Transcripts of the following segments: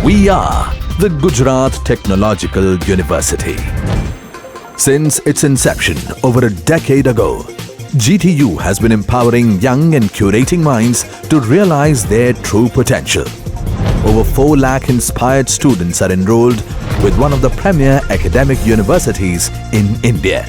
We are the Gujarat Technological University. Since its inception over a decade ago, GTU has been empowering young and curating minds to realize their true potential. Over 4 lakh inspired students are enrolled with one of the premier academic universities in India.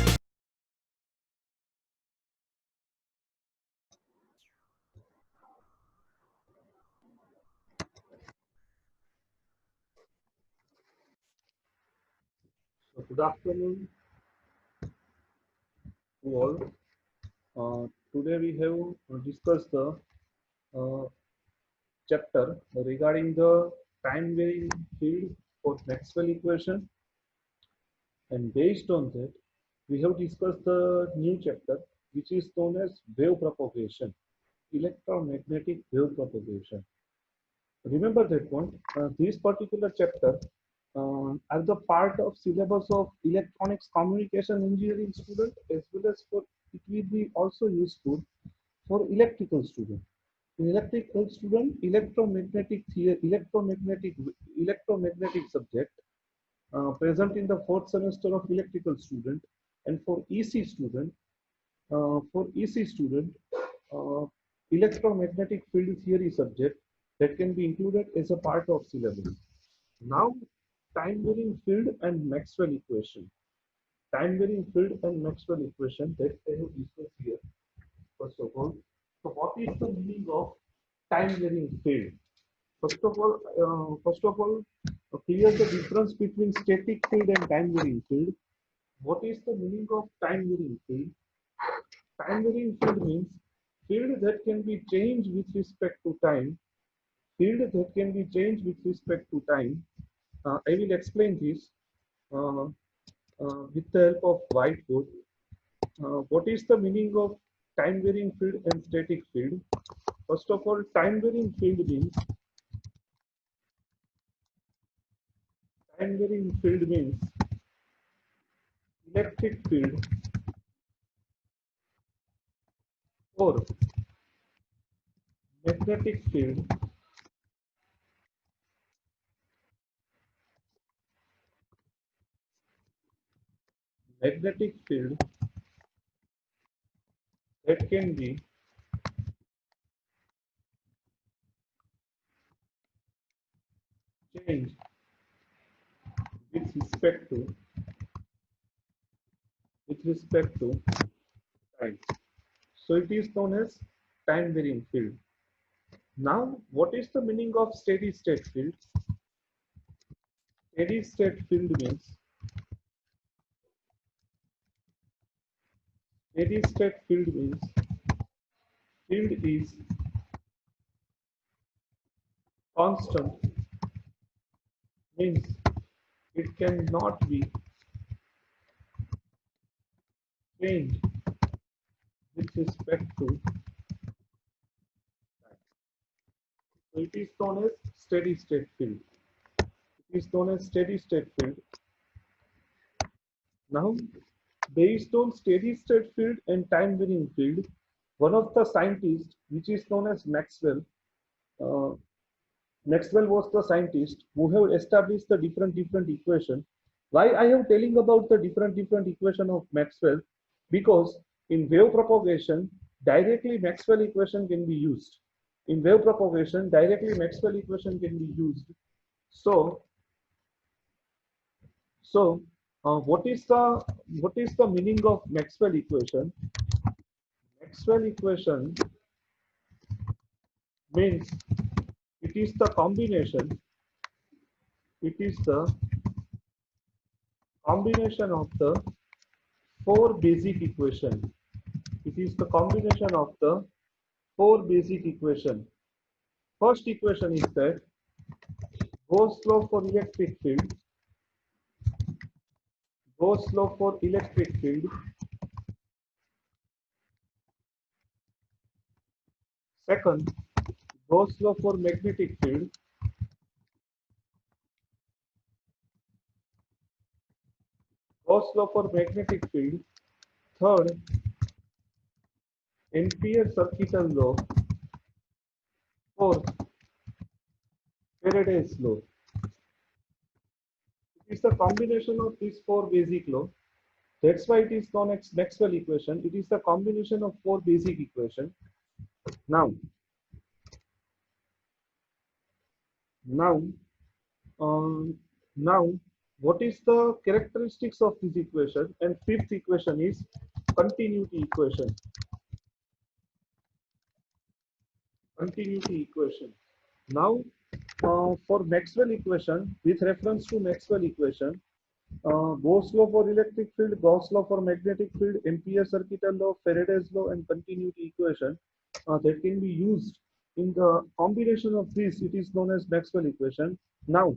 So good afternoon to all. Today we have discussed the uh, chapter regarding the time varying field for Maxwell equation, and based on that, we have discussed the new chapter which is known as wave propagation, electromagnetic wave propagation. Remember that one. This particular chapter are the part of syllabus of electronics communication engineering student, as well as for it will be also useful for electrical student. In electrical student, electromagnetic theory, electromagnetic subject present in the fourth semester of electrical student, and for EC student, uh, electromagnetic field theory subject that can be included as a part of syllabus. Now, time varying field and Maxwell equation. Time varying field and Maxwell equation that I have discussed here. First of all, so what is the meaning of time varying field? First of all, clear the difference between static field and time varying field. What is the meaning of time varying field? Time varying field means field that can be changed with respect to time. Field that can be changed with respect to time. I will explain this uh, with the help of whiteboard. What is the meaning of time varying field and static field? First of all, time varying field means electric field or magnetic field magnetic field that can be changed with respect to time. So it is known as time varying field. Now, what is the meaning of steady state field? Steady state field means steady state field is constant, means it cannot be changed with respect to time. So it is known as steady state field. It is known as steady state field. Now, based on steady state field and time varying field, one of the scientists, which is known as Maxwell, uh, Maxwell was the scientist who have established the different equation. Why I am telling about the different equation of Maxwell? Because in wave propagation, directly Maxwell equation can be used. In wave propagation, directly Maxwell equation can be used. So, so what is the meaning of Maxwell equation? Maxwell equation means it is the combination. It is the combination of the four basic equation. It is the combination of the four basic equation. First equation is that Gauss law for electric field. Gauss law for electric field. Second, Gauss law for magnetic field. Gauss law for magnetic field. Third, Ampere circuital law. Fourth, Faraday's law. It's the combination of these four basic laws. That's why it is known as Maxwell equation. It is the combination of four basic equations. Now, now, um, now, what is the characteristics of this equation? And fifth equation is continuity equation. Continuity equation. Now, for Maxwell equation, with reference to Maxwell equation, Gauss law for electric field, Gauss law for magnetic field, Ampere circuital law, Faraday's law, and continuity equation that can be used in the combination of these. It is known as Maxwell equation. Now,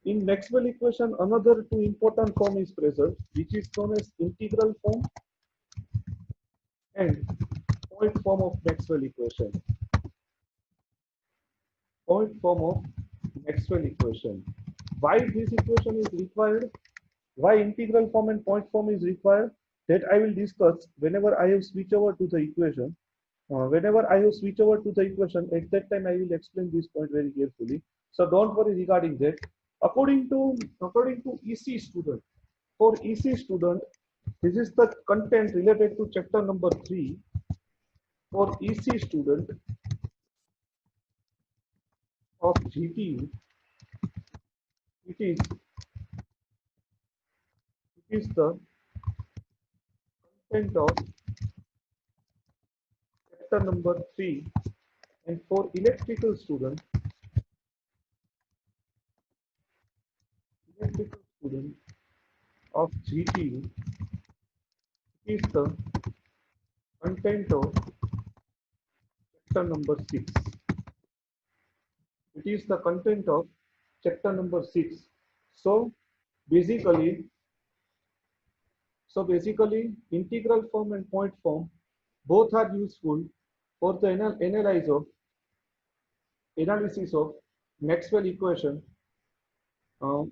in Maxwell equation, another two important form is present, which is known as integral form and point form of Maxwell equation. Point form of Maxwell equation. Why this equation is required? Why integral form and point form is required? That I will discuss whenever I have switch over to the equation. Whenever I have switch over to the equation, at that time I will explain this point very carefully. So don't worry regarding that. According to EC student, for EC student, this is the content related to chapter number 3. For EC student of GTU, it is the content of chapter number 3, and for electrical student of GTU, it is the content of chapter number 6. It is the content of chapter number 6. So basically, integral form and point form both are useful for the analysis of Maxwell equation.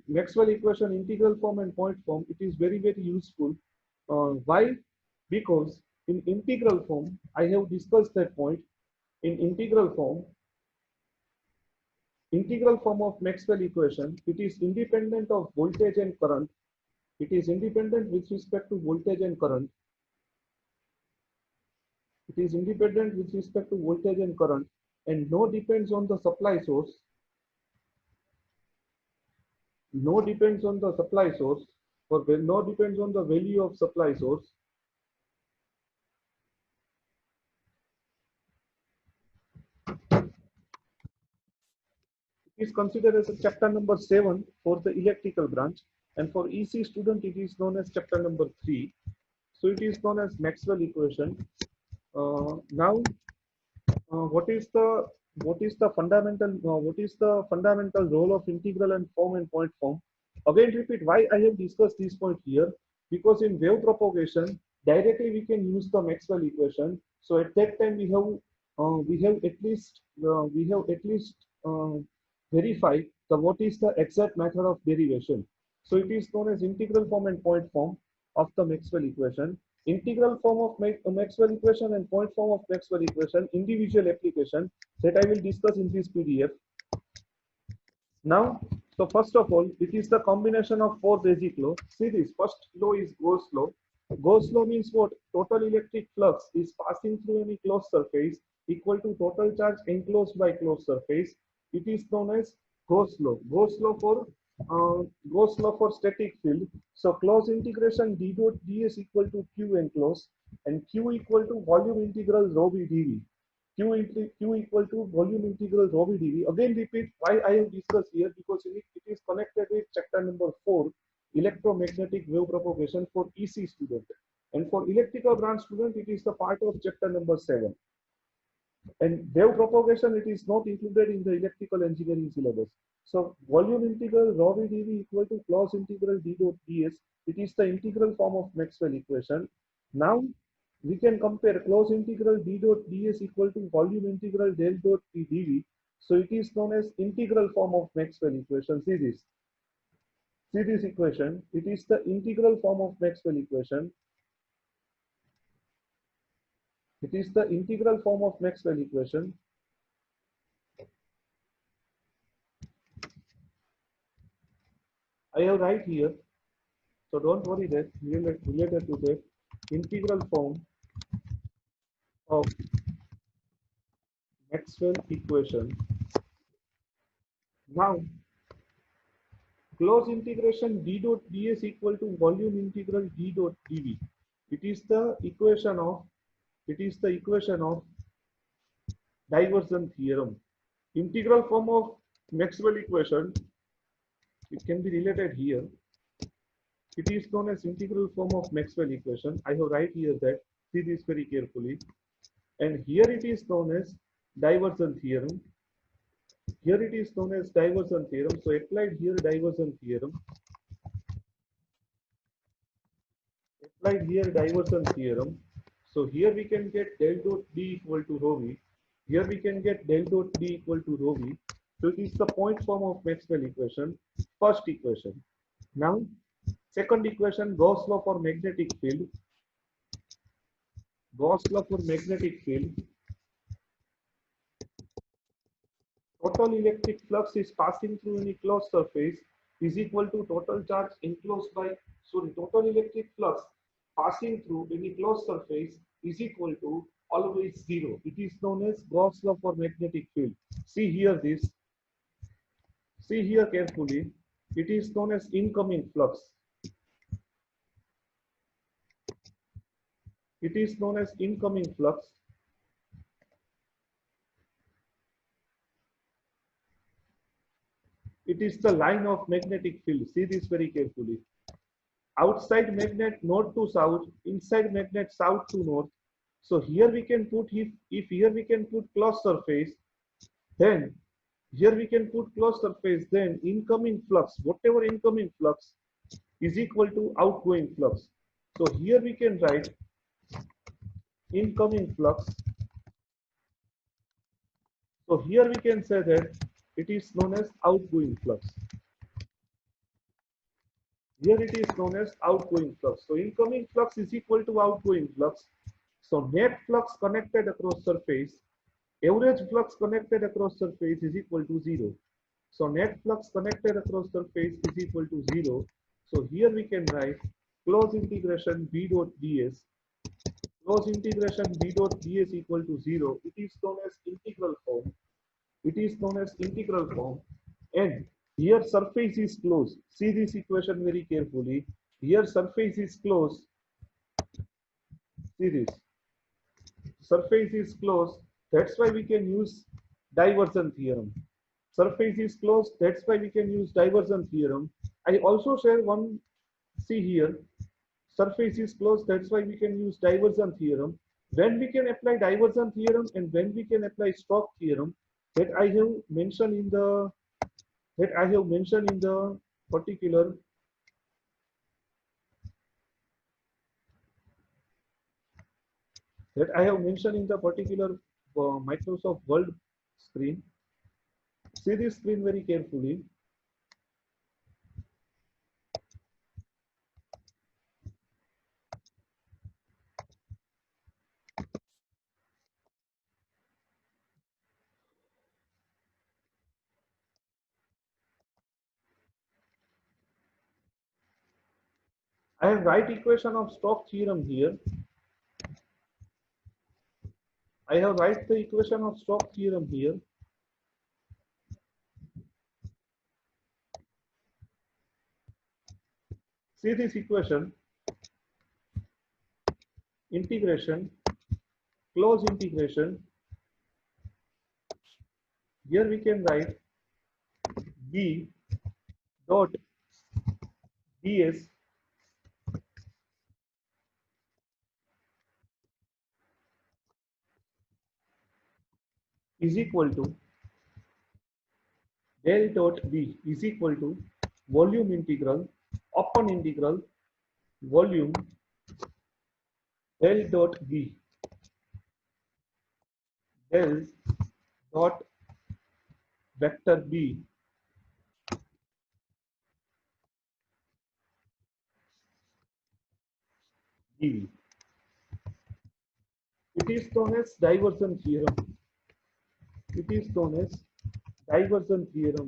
Maxwell equation integral form and point form, it is very useful. Why? Because in integral form, I have discussed that point. In integral form of Maxwell equation, it is independent of voltage and current. It is independent with respect to voltage and current. It is independent with respect to voltage and current, and no depends on the supply source. No depends on the supply source, or no depends on the value of supply source. It is considered as a chapter number 7 for the electrical branch, and for EC student it is known as chapter number 3. So it is known as Maxwell equation. Now, what is the fundamental role of integral and form and point form? Again, repeat why I have discussed this point here, because in wave propagation directly we can use the Maxwell equation. So at that time we have at least verify the what is the exact method of derivation. So it is known as integral form and point form of the Maxwell equation. Integral form of Maxwell equation and point form of Maxwell equation, individual application that I will discuss in this PDF. Now, so first of all, it is the combination of four basic laws. See this, first law is Gauss law. Gauss law means what? Total electric flux is passing through any closed surface equal to total charge enclosed by closed surface. It is known as Gauss law. Gauss law for static field. So closed integration d dot ds equal to q enclosed, and q equal to volume integral rho v dv. Q equal to volume integral rho v dv. Again repeat why I have discussed here, because it is connected with chapter number 4, electromagnetic wave propagation for EC student, and for electrical branch student it is the part of chapter number 7. And wave propagation, it is not included in the electrical engineering syllabus. So volume integral rho v dv equal to closed integral d dot ds. It is the integral form of Maxwell equation. Now we can compare closed integral d dot ds equal to volume integral del dot p dv. So it is known as integral form of Maxwell equation. See this equation. It is the integral form of Maxwell equation. It is the integral form of Maxwell equation. I have right here, so don't worry that related to that integral form of Maxwell equation. Now close integration d dot ds equal to volume integral d dot dv. It is the equation of divergence theorem. Integral form of Maxwell equation, it can be related here. It is known as integral form of Maxwell equation. I have write here that, see this very carefully. And here it is known as divergence theorem. Here it is known as divergence theorem. So applied here divergence theorem. Applied here divergence theorem. So here we can get del dot D equal to rho v. Here we can get del dot D equal to rho v. So it is the point form of Maxwell equation. First equation. Now second equation, Gauss law for magnetic field. Gauss law for magnetic field. Total electric flux is passing through any closed surface is equal to total charge enclosed by, total electric flux passing through any closed surface is equal to always zero. It is known as Gauss law for magnetic field. See here this. See here carefully. It is known as incoming flux. It is known as incoming flux. It is the line of magnetic field. See this very carefully. Outside magnet north to south, inside magnet south to north. So here we can put, if here we can put closed surface, then here we can put closed surface, then incoming flux, whatever incoming flux is equal to outgoing flux. So here we can write incoming flux. So here we can say that it is known as outgoing flux. Here it is known as outgoing flux. So incoming flux is equal to outgoing flux. So net flux connected across surface, average flux connected across surface is equal to 0. So net flux connected across surface is equal to 0. So here we can write close integration b dot ds. Close integration b dot ds equal to 0. It is known as integral form. It is known as integral form. And here surface is closed. See this equation very carefully. Here surface is closed. See this. Surface is closed. That's why we can use divergence theorem. Surface is closed. That's why we can use divergence theorem. I also share one. See here. Surface is closed. That's why we can use divergence theorem. When we can apply divergence theorem and when we can apply Stokes theorem, that I have mentioned in the particular Microsoft Word screen. See this screen very carefully. I have right equation of Stokes theorem here. I have write the equation of Stokes theorem here. See this equation. Integration, close integration. Here we can write b dot ds is equal to del dot b is equal to volume integral upon integral volume del dot b del dot vector b dv. It is known as divergence theorem. It is known as divergence theorem.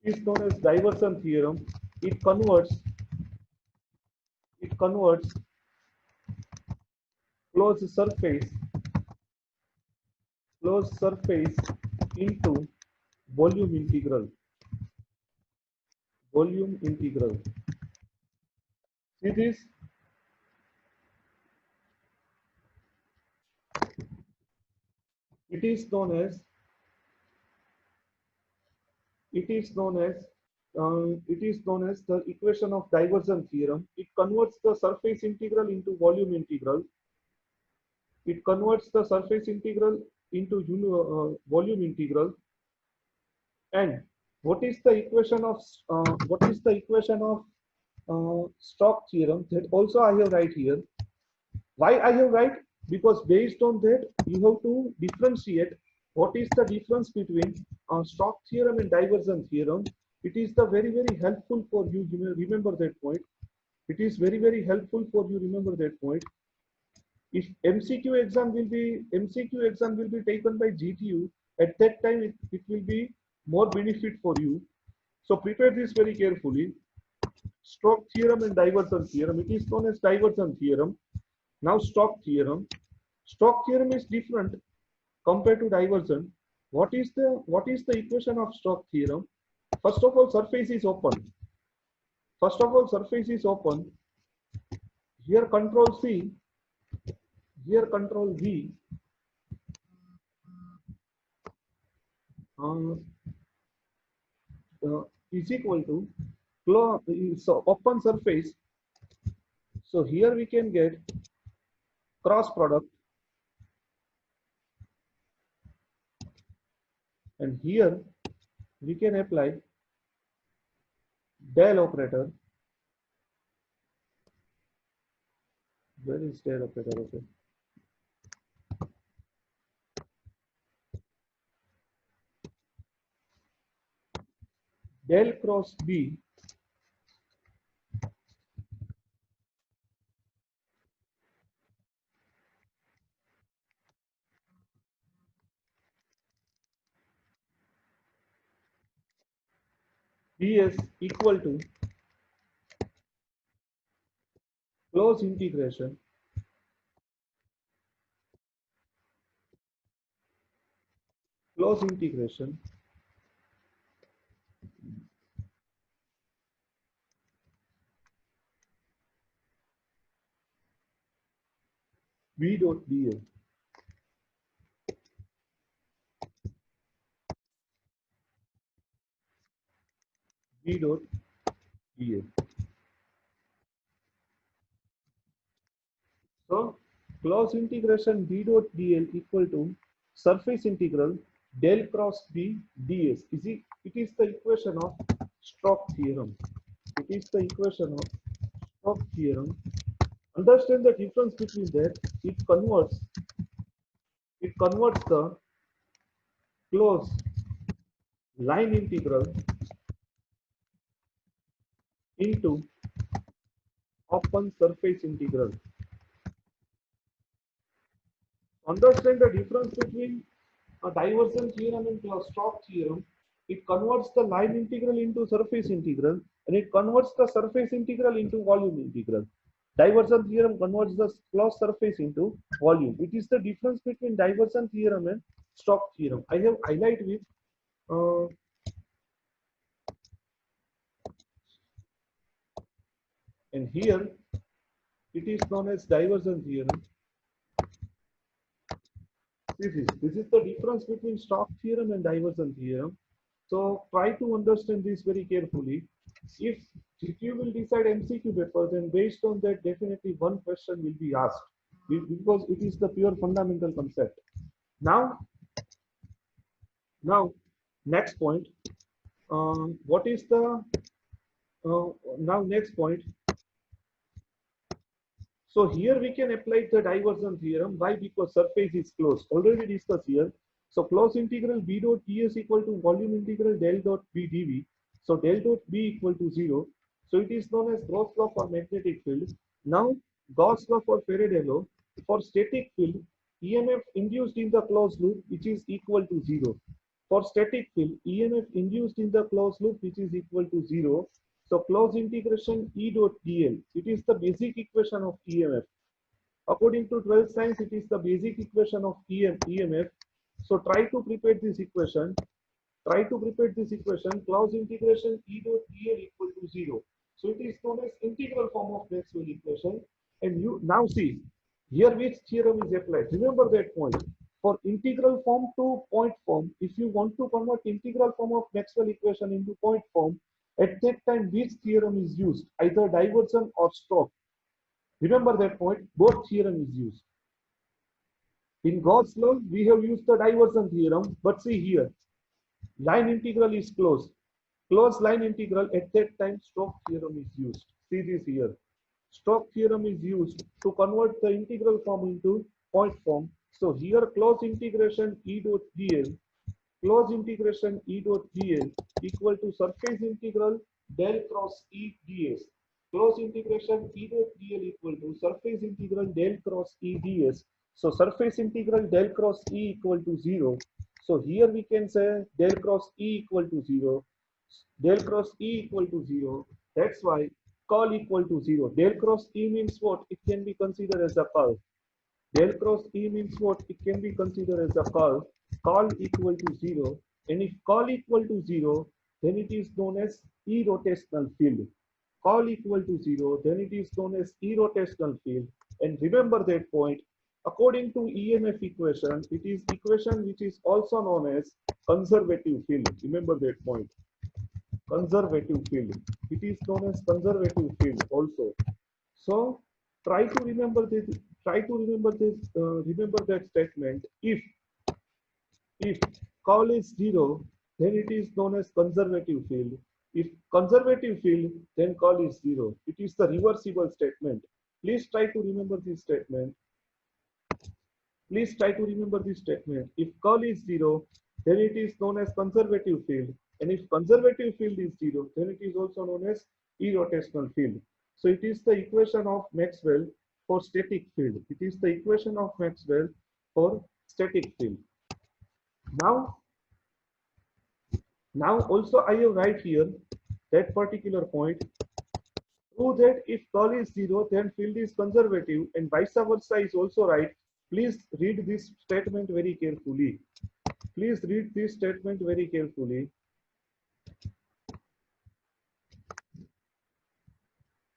is known as diversion theorem. It converts closed surface into volume integral. See this? It is known as the equation of diversion theorem. It converts the surface integral into volume integral. It converts the surface integral into volume integral. And what is the equation of Stokes theorem? That also I have write here. Why I have write? Because based on that you have to differentiate what is the difference between Stokes theorem and diversion theorem. It is the very helpful for you. Remember that point. It is very helpful for you. Remember that point. If MCQ exam will be taken by GTU, at that time it will be more benefit for you. So prepare this very carefully. Stokes theorem and diversion theorem. It is known as diversion theorem. Now Stokes theorem. Stokes theorem is different compared to diversion. What is the equation of Stokes theorem? First of all, surface is open. Here control C. Here control V. Is equal to open surface. So here we can get cross product, and here we can apply del operator. Where is del operator? Okay. Del cross B ds equal to close integration v dot dl. v dot dl. So close integration v dot dl equal to surface integral del cross b ds. It is the equation of Stokes theorem. Understand the difference between that. It converts the closed line integral into open surface integral. Understand the difference between a diversion theorem and a Stokes theorem. It converts the line integral into surface integral, and it converts the surface integral into volume integral. Diversion theorem converts the closed surface into volume. It is the difference between diversion theorem and Stokes theorem. I have highlight with and here it is known as diversion theorem. This is the difference between Stokes theorem and diversion theorem. So try to understand this very carefully. If you will decide MCQ paper, then based on that, definitely one question will be asked because it is the pure fundamental concept. Now next point. What is the now next point? So here we can apply the diversion theorem. Why? Because surface is closed. Already discussed here. So close integral b dot ds equal to volume integral del dot b dv. So del dot b equal to 0. So it is known as Gauss law for magnetic field. Now Gauss law for Faraday law. For static field, EMF induced in the closed loop, which is equal to 0. For static field, EMF induced in the closed loop which is equal to 0. So closed integration E dot dl. It is the basic equation of EMF. According to 12th science, it is the basic equation of EMF. So try to prepare this equation. Try to prepare this equation. Closed integration E dot dl equal to 0. So it is known as integral form of Maxwell equation. And you now see here which theorem is applied. Remember that point. For integral form to point form, if you want to convert integral form of Maxwell equation into point form, at that time which theorem is used? Either divergence or Stokes. Remember that point. Both theorem is used. In Gauss law, we have used the divergence theorem, but see here, line integral is closed. Closed line integral, at that time Stokes theorem is used. See this here. Stokes theorem is used to convert the integral form into point form. So here closed integration E dot dl, closed integration E dot dl equal to surface integral del cross E ds. Closed integration E dot dl equal to surface integral del cross E ds. So surface integral del cross E equal to 0. So here we can say del cross E equal to 0. Del cross E equal to 0. That's why curl equal to 0. Del cross E means what? It can be considered as a curl. Del cross E means what? It can be considered as a curl. Curl equal to 0. And if curl equal to 0, then it is known as irrotational field. Curl equal to 0, then it is known as irrotational field. And remember that point. According to EMF equation, it is equation which is also known as conservative field. Remember that point. Conservative field. It is known as conservative field also. So try to remember this. Try to remember this. Remember that statement. If curl is 0, then it is known as conservative field. If conservative field, then curl is 0. It is the reversible statement. Please try to remember this statement. Please try to remember this statement. If curl is 0, then it is known as conservative field. And if conservative field is 0, then it is also known as irrotational field. So it is the equation of Maxwell for static field. It is the equation of Maxwell for static field. Now also I have write here that particular point. Prove that if curl is 0, then field is conservative, and vice versa is also right. Please read this statement very carefully. Please read this statement very carefully.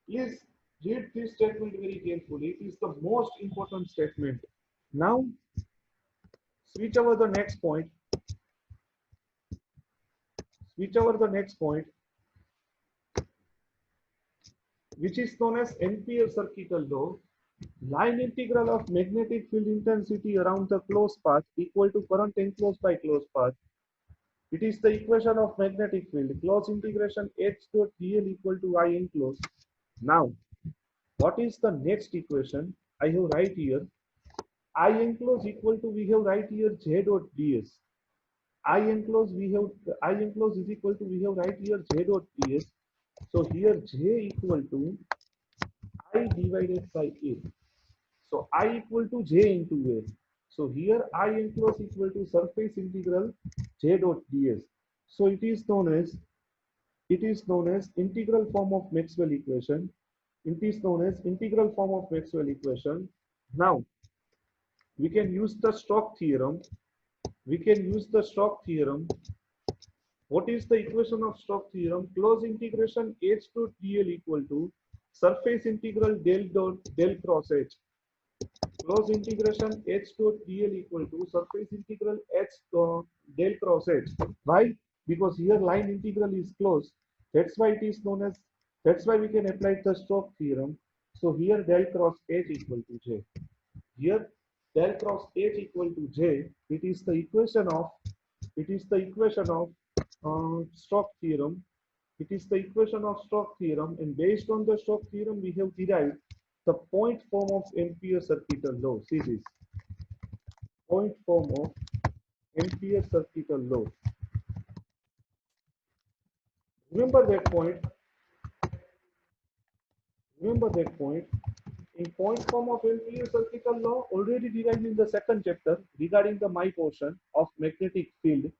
Please read this statement very carefully. It is the most important statement. Now, switch over the next point. Switch over the next point, which is known as Ampere-Circuital law. Line integral of magnetic field intensity around the closed path equal to current enclosed by closed path. It is the equation of magnetic field. Closed integration H dot dl equal to I enclosed. Now, what is the next equation? I have write here. I enclosed equal to, we have write here J dot ds. I enclosed is equal to, we have write here J dot ds. So here J equal to I divided by A. So I equal to J into A. So here I enclosed equal to surface integral J dot ds. So it is known as integral form of Maxwell equation. It is known as integral form of Maxwell equation. Now we can use the Stokes theorem. What is the equation of Stokes theorem? Closed integration H dot dl equal to surface integral del cross H. Closed integration H dot dl equal to surface integral H del cross H. Why? Because here line integral is closed. That's why it is known as. That's why we can apply the Stokes theorem. So here del cross H equal to J. Here del cross H equal to J. It is the equation of. Stokes theorem. It is the equation of Stokes theorem, and based on the Stokes theorem, we have derived the point form of Ampere-Circuital law. See this point form of Ampere-Circuital law. Remember that point. In point form of Ampere-Circuital law, already derived in the second chapter regarding the my portion of magnetic field.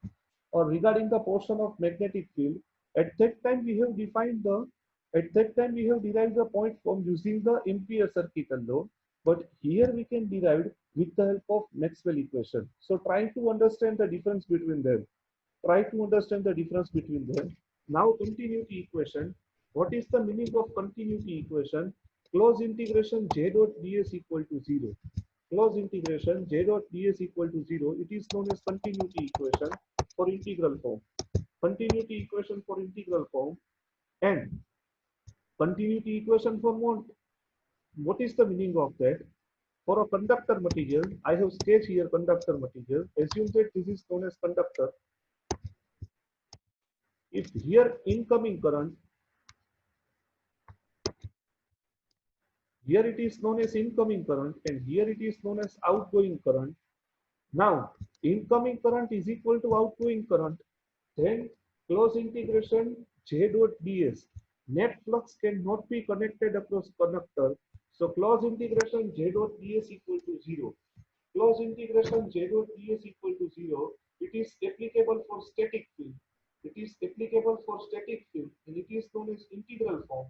or regarding the portion of magnetic field, at that time we have defined the, at that time we have derived the point from using the Ampere circuital law, but here we can derive with the help of Maxwell equation. So try to understand the difference between them. Try to understand the difference between them. Now continuity equation. What is the meaning of continuity equation? Close integration j dot ds equal to 0. Close integration j dot ds equal to 0. It is known as continuity equation for integral form. Continuity equation for integral form, and continuity equation for what? What is the meaning of that? For a conductor material, I have sketched here conductor material. Assume that this is known as conductor. If here incoming current, here it is known as incoming current and here it is known as outgoing current. Now, incoming current is equal to outgoing current. Then close integration J dot ds. Net flux cannot be connected across conductor. So close integration J dot ds equal to 0. Close integration J dot ds equal to 0. It is applicable for static field. It is applicable for static field and it is known as integral form.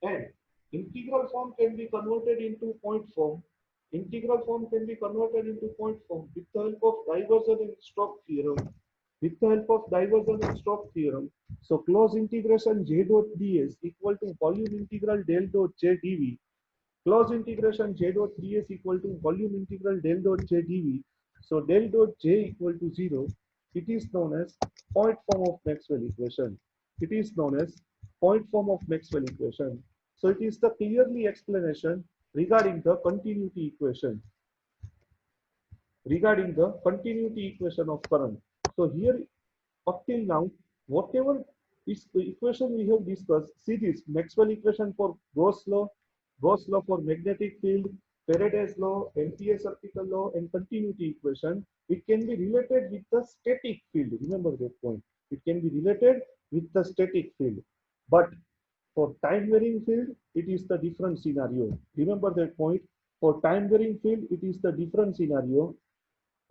And integral form can be converted into point form. Integral form can be converted into point form with the help of divergence and Stokes theorem. With the help of divergence and Stokes theorem. So close integration j dot ds equal to volume integral del dot j dv. Close integration j dot ds equal to volume integral del dot j dv. So del dot j equal to 0. It is known as point form of Maxwell equation. It is known as point form of Maxwell equation. So it is the clearly explanation regarding the continuity equation. Regarding the continuity equation of current. So here up till now, whatever is the equation we have discussed, see this Maxwell equation for Gauss law for magnetic field, Faraday's law, Ampere circuital law, and continuity equation. It can be related with the static field. Remember that point. It can be related with the static field. But for time varying field, it is the different scenario. Remember that point. For time varying field, it is the different scenario.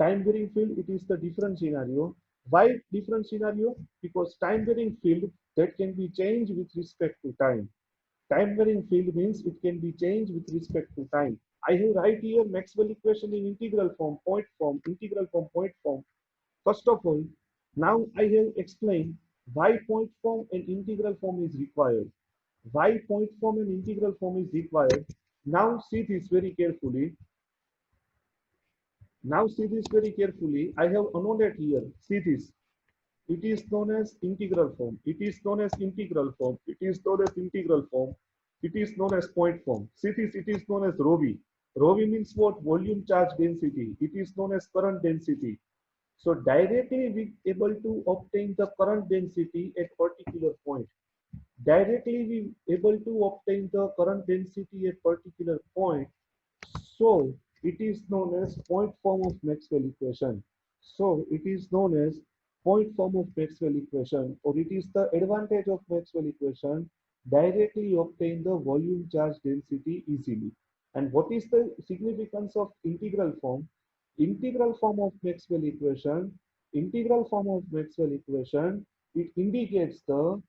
Time varying field, it is the different scenario. Why different scenario? Because time varying field that can be changed with respect to time. Time varying field means it can be changed with respect to time. I have right here Maxwell equation in integral form, point form, integral form, point form. First of all, now I have explained why point form and integral form is required. Why point form and integral form is required. Now see this very carefully. Now see this very carefully. I have annotated here. See this. It is known as integral form. It is known as integral form. It is known as integral form. It is known as point form. See this. It is known as ρ v. ρ v means what? Volume charge density. It is known as current density. So directly we able to obtain the current density at particular point. Directly we able to obtain the current density at particular point. So it is known as point form of Maxwell equation. So it is known as point form of Maxwell equation, or it is the advantage of Maxwell equation, directly obtain the volume charge density easily. And what is the significance of integral form? Integral form of Maxwell equation, integral form of Maxwell equation, it indicates the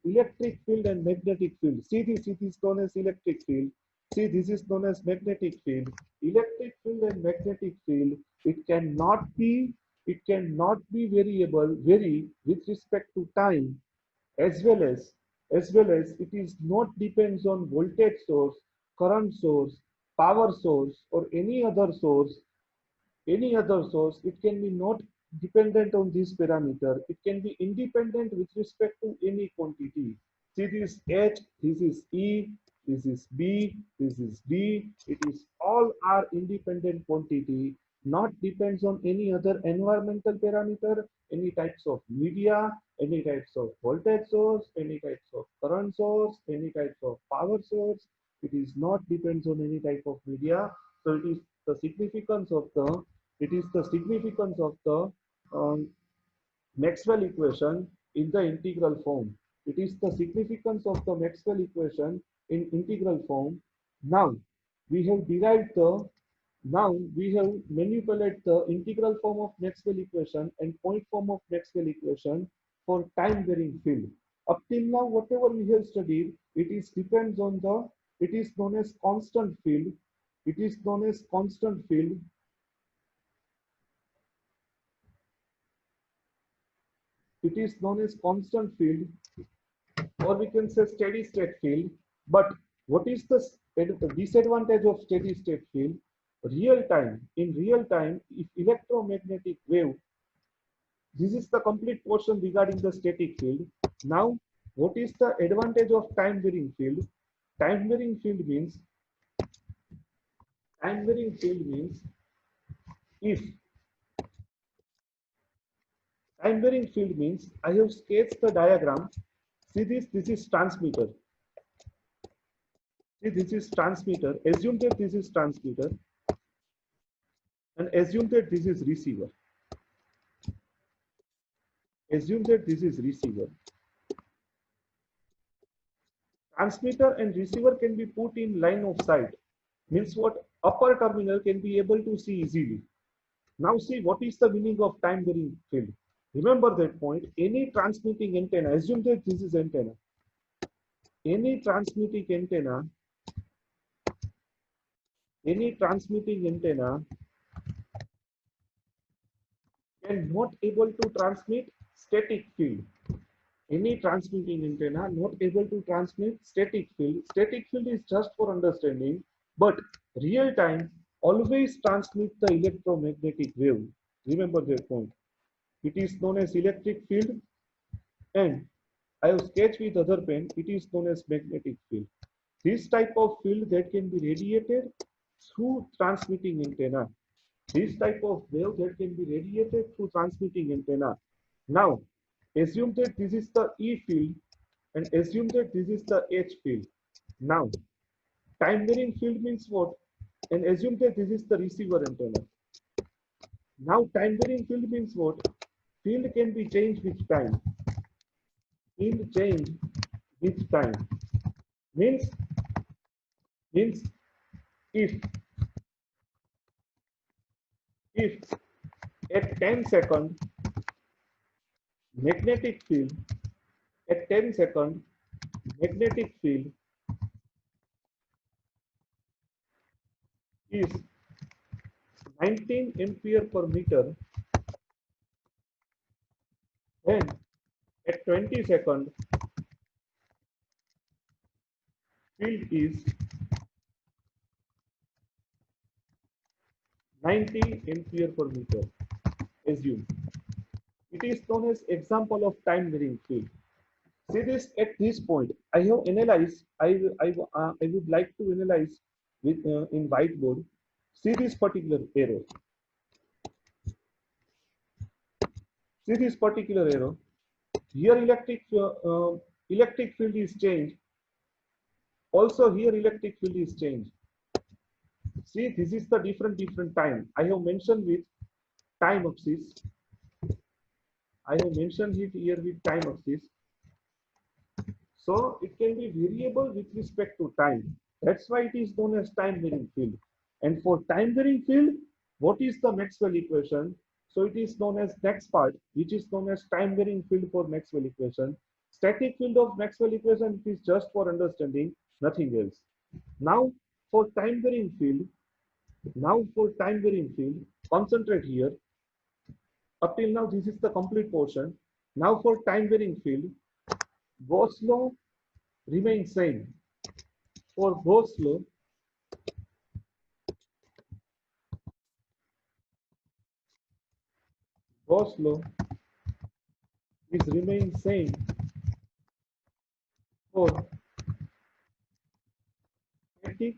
electric field and magnetic field. See this, it is known as electric field. See, this is known as magnetic field. Electric field and magnetic field, it cannot be vary with respect to time, as well as it is not depends on voltage source, current source, power source, or any other source. It can be not dependent on this parameter. It can be independent with respect to any quantity. See this H, this is E, this is B, this is D. It is all are independent quantity, not depends on any other environmental parameter, any types of media, any types of voltage source, any types of current source, any types of power source. It is not depends on any type of media. So it is the significance of the Maxwell equation in the integral form. It is the significance of the Maxwell equation in integral form. Now we have derived the Now we have manipulated the integral form of Maxwell equation and point form of Maxwell equation for time varying field. Up till now, whatever we have studied, it is depends on the, it is known as constant field. It is known as constant field. It is known as constant field, or we can say steady state field. But what is the disadvantage of steady state field? Real time. In real time, if electromagnetic wave, this is the complete portion regarding the static field. Now, what is the advantage of time varying field? Time varying field means time varying field means if time varying field means I have sketched the diagram. See this, this is transmitter. See, this is transmitter. Assume that this is transmitter and assume that this is receiver. Assume that this is receiver. Transmitter and receiver can be put in line of sight. Means what? Upper terminal can be able to see easily. Now see what is the meaning of time varying field. Remember that point. Any transmitting antenna, assume that this is antenna. Any transmitting antenna, any transmitting antenna can not able to transmit static field. Any transmitting antenna not able to transmit static field. Static field is just for understanding, but real time always transmit the electromagnetic wave. Remember that point. It is known as electric field, and I have sketched with other pen. It is known as magnetic field. This type of field that can be radiated through transmitting antenna. This type of wave that can be radiated through transmitting antenna. Now, assume that this is the E field and assume that this is the H field. Now, time varying field means what? And assume that this is the receiver antenna. Now, time varying field means what? Field can be changed with time. Field change with time means if if at 10 seconds magnetic field at 10 seconds magnetic field is 19 ampere per meter, then at 20 seconds field is 90 ampere per meter. Assume it is known as example of time varying field. See this at this point. I have analyzed. I would like to analyze with in whiteboard. See this particular arrow. See this particular arrow. Here electric field is changed. Also here electric field is changed. See, this is the different time. I have mentioned with time axis. I have mentioned it here with time axis. So it can be variable with respect to time. That's why it is known as time varying field. And for time varying field, what is the Maxwell equation? So it is known as next part, which is known as time varying field for Maxwell equation. Static field of Maxwell equation is just for understanding, nothing else. Now for time varying field, concentrate here. Up till now, this is the complete portion. Now for time varying field, Gauss law remains same. For Gauss law, is remain same for static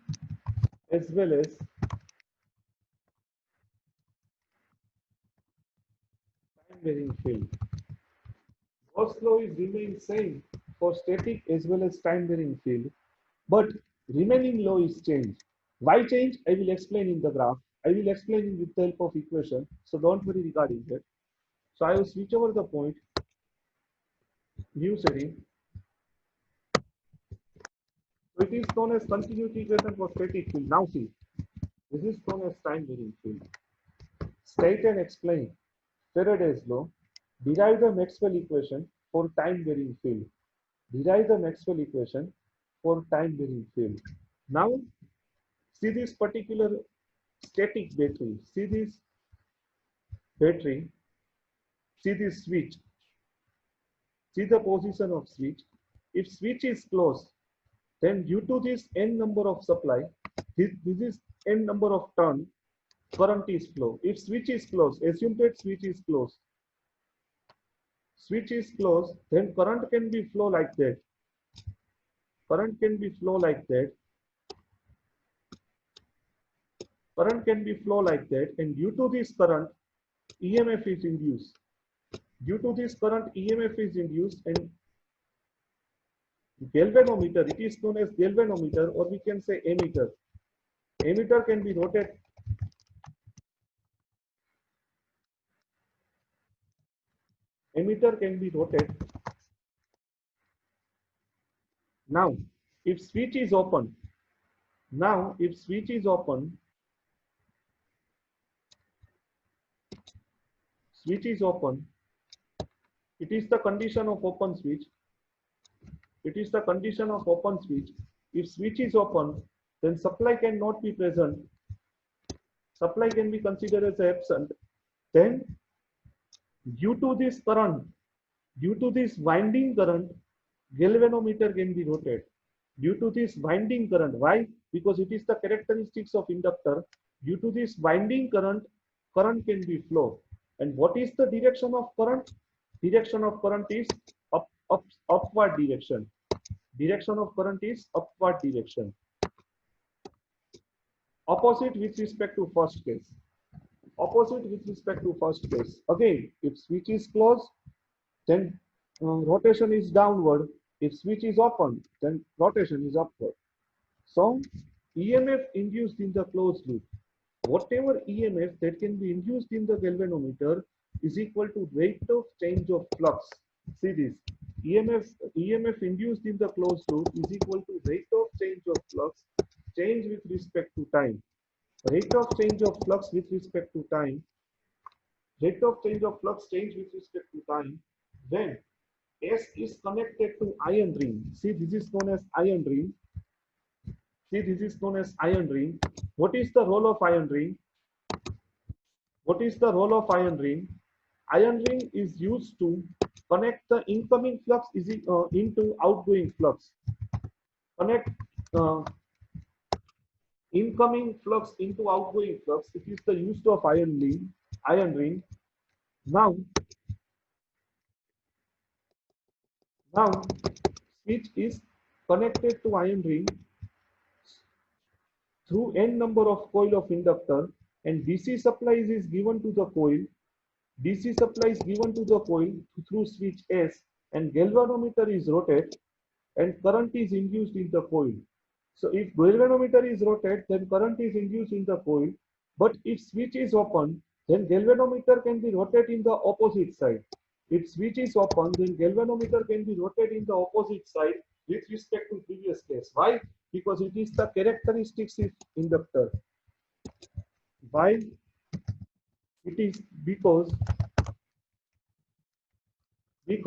as well as time varying field. Gauss law is remain same for static as well as time varying field, but remaining law is changed. Why change? I will explain in the graph. I will explain it with the help of equation. So don't worry regarding that. So I will switch over the point, new setting. So it is known as continuity equation for static field. Now see, This is known as time varying field. State and explain Faraday's law. Derive the Maxwell equation for time varying field. Derive the Maxwell equation for time varying field. Now, see this particular static battery. See this battery. See this switch. See the position of switch. If switch is closed, then due to this n number of supply, this is n number of turn, current is flow. If switch is closed, assume that switch is closed. Switch is closed, then current can be flow like that. Current can be flow like that. Current can be flow like that, and due to this current, EMF is induced. Due to this current, EMF is induced, and galvanometer, it is known as galvanometer, or we can say ammeter. Ammeter can be rotated. Ammeter can be rotated. Now, if switch is open, if switch is open, it is the condition of open switch. It is the condition of open switch. If switch is open, then supply cannot be present. Supply can be considered as absent. Then, due to this current, due to this winding current, galvanometer can be rotated. Due to this winding current, why? Because it is the characteristics of inductor. Due to this winding current, current can be flow. And what is the direction of current? Direction of current is upward direction. Direction of current is upward direction. Opposite with respect to first case. Opposite with respect to first case. Again, if switch is closed, then rotation is downward. If switch is open, then rotation is upward. So, EMF induced in the closed loop, whatever EMF that can be induced in the galvanometer is equal to rate of change of flux. See this, EMF induced in the closed loop is equal to rate of change of flux, change with respect to time. Rate of change of flux with respect to time. Rate of change of flux change with respect to time. Then S is connected to iron ring. See, this is known as iron ring. See, this is known as iron ring. What is the role of iron ring? What is the role of iron ring? Iron ring is used to connect the incoming flux into outgoing flux. Connect incoming flux into outgoing flux. It is the use of iron ring. Now, switch is connected to iron ring through n number of coil of inductor, and DC supplies is given to the coil. DC supply is given to the coil through switch S, and galvanometer is rotated and current is induced in the coil. So if galvanometer is rotated, then current is induced in the coil. But if switch is open, then galvanometer can be rotated in the opposite side. If switch is open, then galvanometer can be rotated in the opposite side with respect to previous case. Why? Because it is the characteristics of inductor. Why? It is because it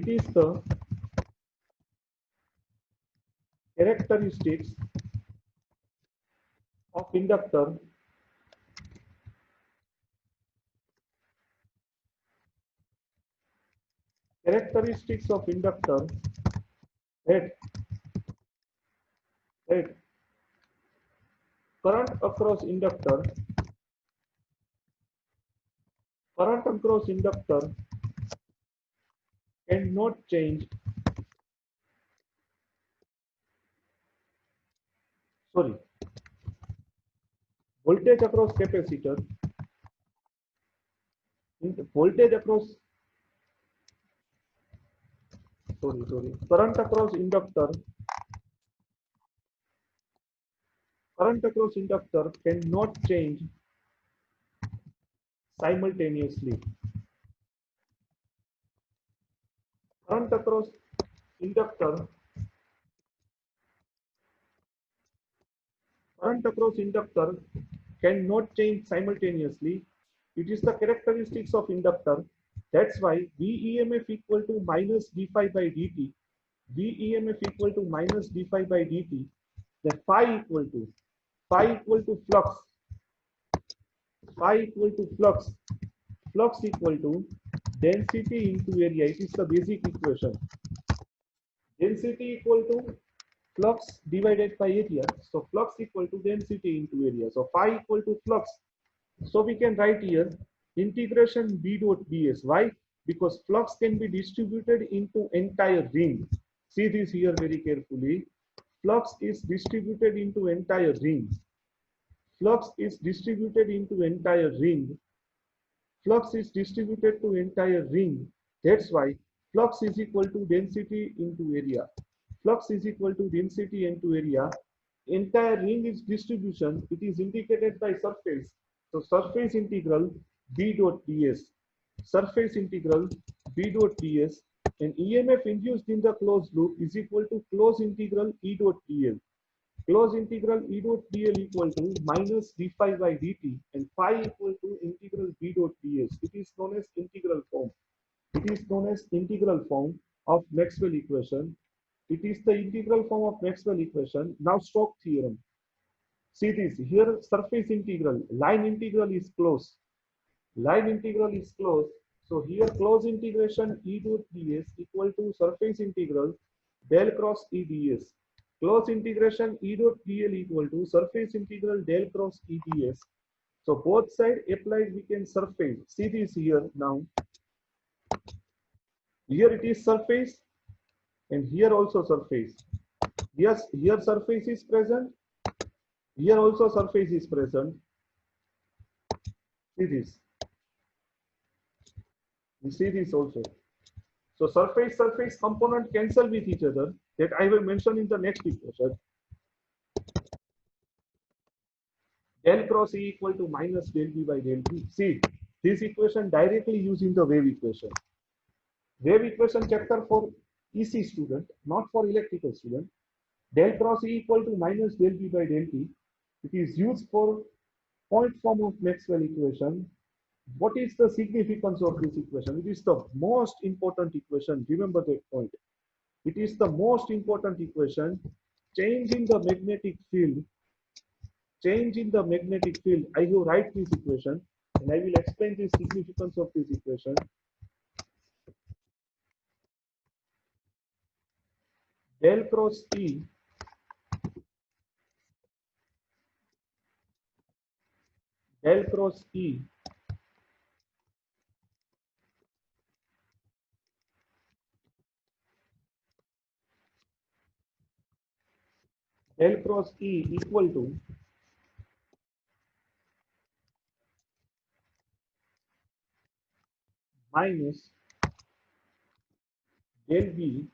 is the characteristics of inductor that that current across inductor cannot change, voltage across capacitor, voltage across current across inductor cannot change simultaneously. Current across inductor current across inductor cannot change simultaneously. It is the characteristics of inductor. That's why V EMF equal to minus d phi by dt. V EMF equal to minus d phi by dt. Then phi equal to flux. Phi equal to flux. Flux equal to density into area. It is the basic equation. Density equal to flux divided by area. So flux equal to density into area. So phi equal to flux. So we can write here integration B dot ds. Why? Because flux can be distributed into entire ring. See this here very carefully. Flux is distributed into entire ring. Flux is distributed into entire ring. Flux is distributed to entire ring. That's why flux is equal to density into area. Flux is equal to density into area. Entire ring is distribution. It is indicated by surface. So surface integral B dot ds. Surface integral B dot ds and EMF induced in the closed loop is equal to closed integral E dot dl. Closed integral E dot dl equal to minus d phi by dt and phi equal to integral B dot ds. It is known as integral form. It is known as integral form of Maxwell equation. It is the integral form of Maxwell equation. Now Stokes theorem. See this here surface integral. Line integral is closed. Line integral is closed. So here closed integration E dot ds equal to surface integral del cross E ds. Closed integration E dot dl equal to surface integral del cross E ds. So both sides applied we can surface. See this here now. Here it is surface and here also surface. Yes, here surface is present. Here also surface is present. See this. You see this also. So surface component cancel with each other. That I will mention in the next equation. Del cross E equal to minus del B by del T. See, this equation directly using the wave equation. Wave equation chapter for EC student, not for electrical student. Del cross E equal to minus del B by del T. It is used for point form of Maxwell equation. What is the significance of this equation? It is the most important equation. Remember that point. It is the most important equation. Change in the magnetic field. Change in the magnetic field. I will write this equation and I will explain the significance of this equation. Del cross E del cross E del cross E equal to minus del B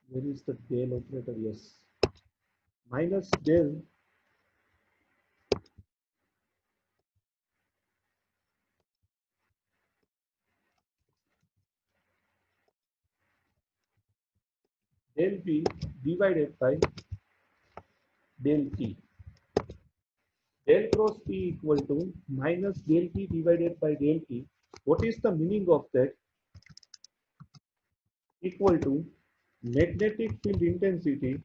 where is the del operator? Yes, minus del B divided by del T. Del cross E equal to minus del T divided by del T. What is the meaning of that? Equal to magnetic field intensity.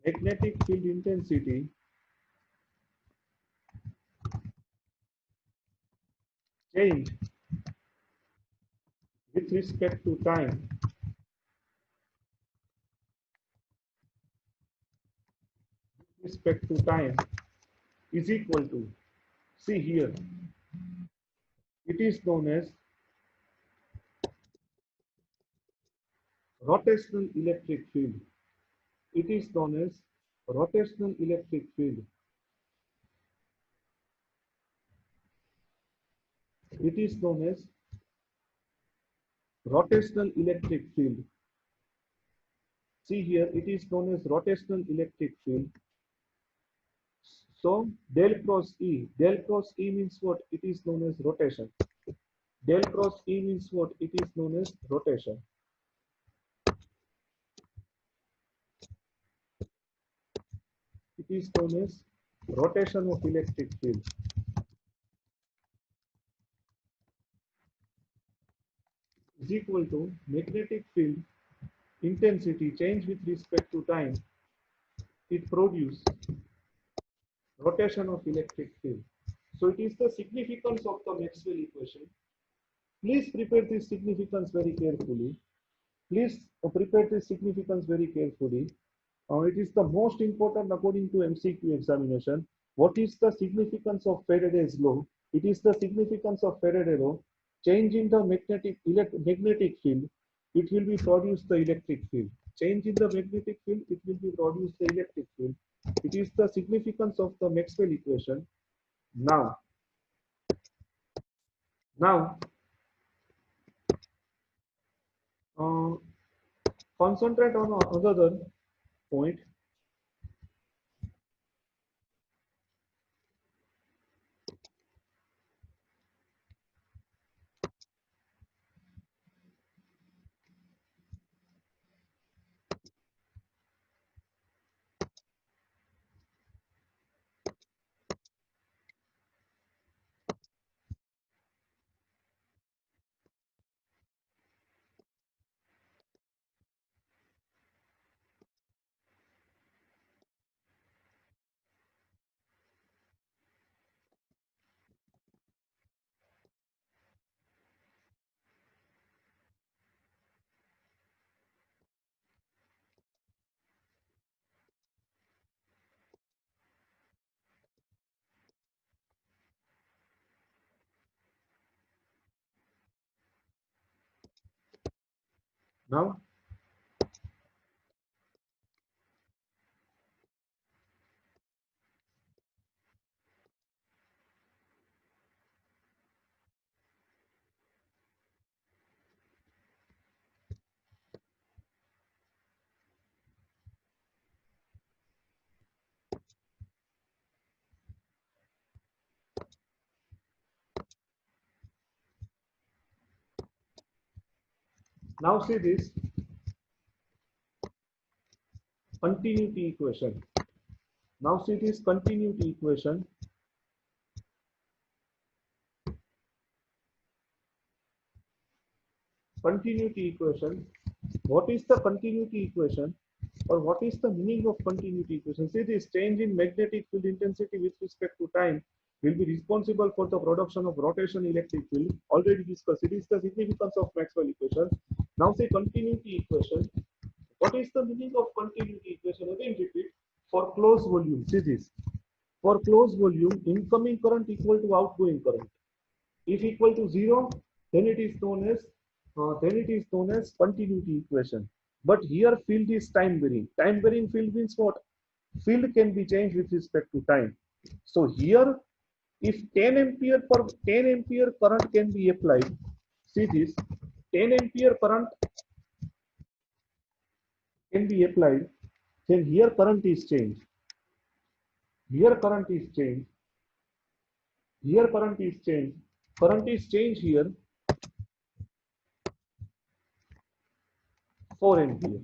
Magnetic field intensity change with respect to time. With respect to time is equal to, see here, it is known as rotational electric field. It is known as rotational electric field. It is known as rotational electric field. See here, it is known as rotational electric field. So del cross E means what? It is known as rotation. Del cross E means what? It is known as rotation. It is known as rotation of electric field is equal to magnetic field intensity change with respect to time. It produces rotation of electric field. So it is the significance of the Maxwell equation. Please prepare this significance very carefully. Please prepare this significance very carefully. It is the most important according to MCQ examination. What is the significance of Faraday's law? It is the significance of Faraday's law. Change in the magnetic field, it will be produced the electric field. Change in the magnetic field, it will be produced the electric field. It is the significance of the Maxwell equation. Now, uh, concentrate on another point. Now, now see this continuity equation. Now see this continuity equation. Continuity equation. What is the continuity equation, or what is the meaning of continuity equation? See, this change in magnetic field intensity with respect to time will be responsible for the production of rotation electric field. Already discussed. It is the significance of Maxwell equation. Now say continuity equation. What is the meaning of continuity equation? Again repeat. For closed volume, see this. For closed volume, incoming current equal to outgoing current. If equal to 0, then it is known as continuity equation. But here field is time varying. Time varying field means what? Field can be changed with respect to time. So here, if 10 ampere current can be applied, see this, 10 ampere current can be applied, then here current is changed. Here current is changed. Here current is changed. Current is changed here 4 ampere.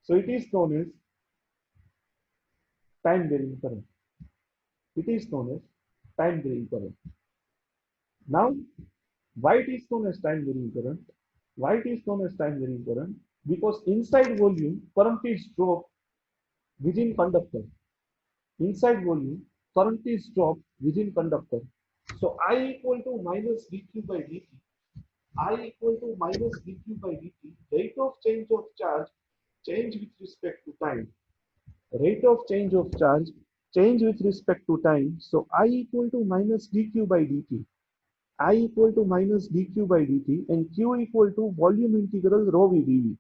So it is known as time varying current. It is known as time varying current. Now, why it is known as time varying current? Why it is known as time varying current? Because inside volume, current is dropped within conductor. Inside volume, current is dropped within conductor. So I equal to minus dq by dt. I equal to minus dq by dt. Rate of charge, change with respect to time. Rate of change of charge, change with respect to time. So I equal to minus dq by dt. I equal to minus dq by dt, and q equal to volume integral rho v dv.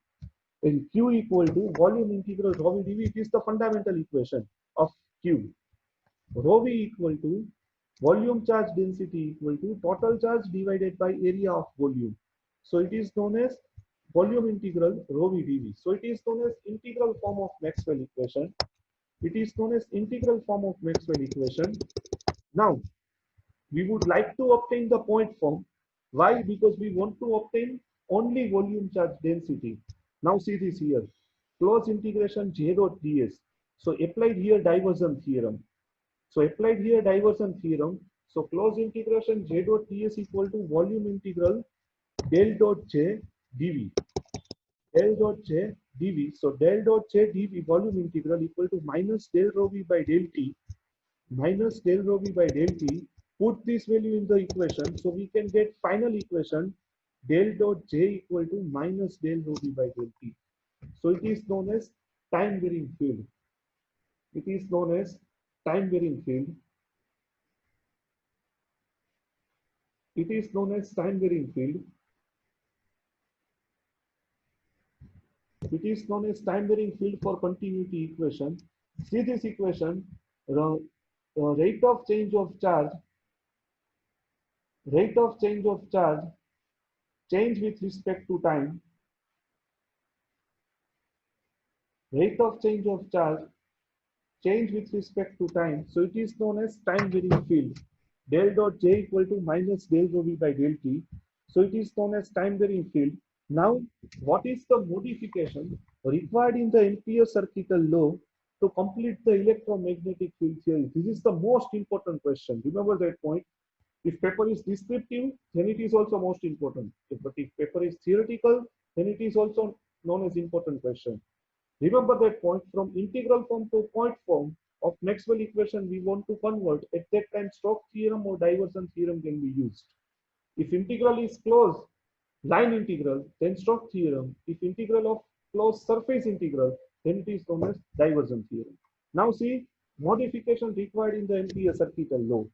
And q equal to volume integral rho v dv. It is the fundamental equation of q. Rho v equal to volume charge density equal to total charge divided by area of volume. So it is known as volume integral rho v dv. So it is known as integral form of Maxwell equation. It is known as integral form of Maxwell equation. Now, we would like to obtain the point form. Why? Because we want to obtain only volume charge density. Now see this here. Close integration J dot ds. So applied here diversion theorem. So applied here diversion theorem. So close integration J dot ds equal to volume integral del dot J dv. Del dot J dv. So del dot J dv volume integral equal to minus del rho v by del t minus del rho v by del t. Put this value in the equation, so we can get final equation del dot J equal to minus del rho v by del t. So it is known as time varying field. It is known as time varying field. It is known as time varying field. It is known as time varying field for continuity equation. See this equation, rate of change of charge, change with respect to time, rate of change of charge, change with respect to time. So it is known as time varying field. Del dot J equal to minus del rho v by del t. So it is known as time varying field. Now, what is the modification required in the Ampere-Circuital law to complete the electromagnetic field theory? This is the most important question. Remember that point. If paper is descriptive, then it is also most important. But if paper is theoretical, then it is also known as important question. Remember that point. From integral form to point form of Maxwell equation we want to convert. At that time, Stokes theorem or diversion theorem can be used. If integral is closed, line integral, then Stokes theorem. If integral of closed surface integral, then it is known as diversion theorem. Now see, modification required in the Ampere-Circuital law.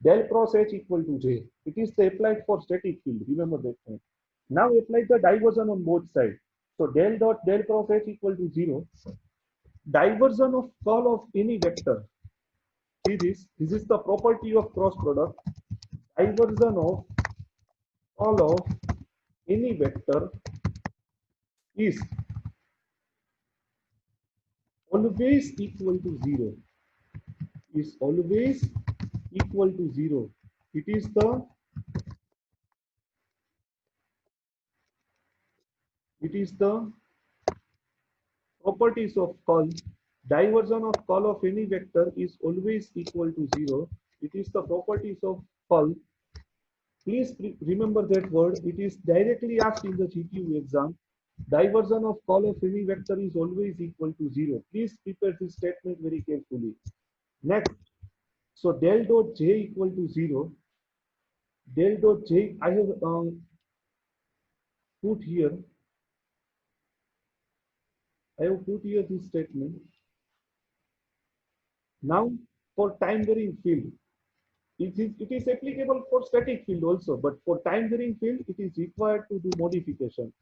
Del cross H equal to J. It is the applied for static field. Remember that point. Now apply the diversion on both sides. So del dot del cross H equal to 0. Diversion of curl of any vector. See this. This is the property of cross product. Diversion of curl of any vector is always equal to 0. Is always equal to 0. It is the properties of curl. Diversion of curl of any vector is always equal to 0. It is the properties of curl. Please remember that word. It is directly asked in the GTU exam. Diversion of curl of any vector is always equal to 0. Please prepare this statement very carefully. Next, so del dot J equal to 0. Del dot J, I have put here. This statement. Now, for time varying field, it is applicable for static field also, but for time varying field, it is required to do modification.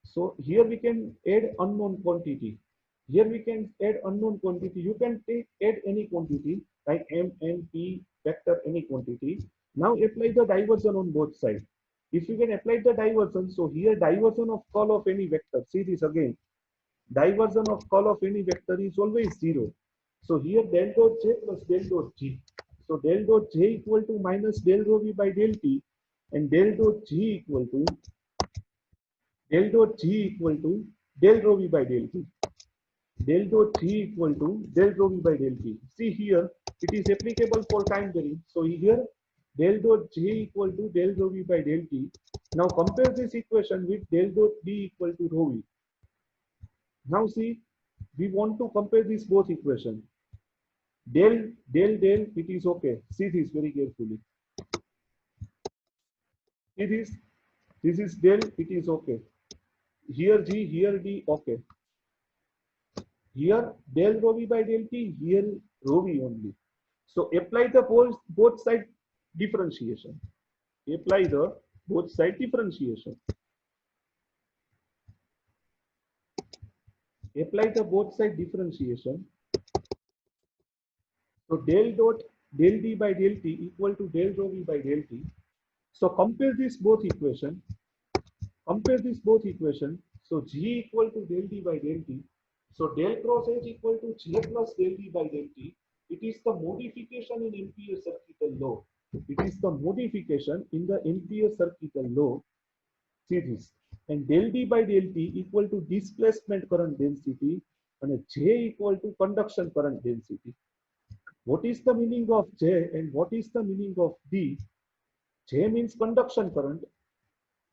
So here we can add unknown quantity. Here we can add unknown quantity. You can add any quantity like m, n, p, vector, any quantity. Now apply the diversion on both sides. If you can apply the diversion, so here diversion of curl of any vector. See this again. Diversion of curl of any vector is always 0. So here del dot J plus del dot G. So del dot J equal to minus del rho v by del T, and del dot G equal to del rho v by del T. Del dot G equal to del rho v by del T. See here, it is applicable for time varying. So here del dot J equal to del rho v by del T. Now compare this equation with del dot D equal to rho v. Now see, we want to compare these both equations. Del, it is okay. See this very carefully. See this is del, it is okay. Here G, here D, okay. Here del rho v by del T, here rho v only. So apply the both side differentiation. Apply the both side differentiation. Apply the both side differentiation. So del D by del T equal to del rho v by del T. So compare this both equation. So G equal to del D by del T. So del cross H equal to J plus del D by del T. It is the modification in Ampere circuital law. It is the modification in the Ampere circuital law. See this. And del D by del T equal to displacement current density and J equal to conduction current density. What is the meaning of J and what is the meaning of D? J means conduction current.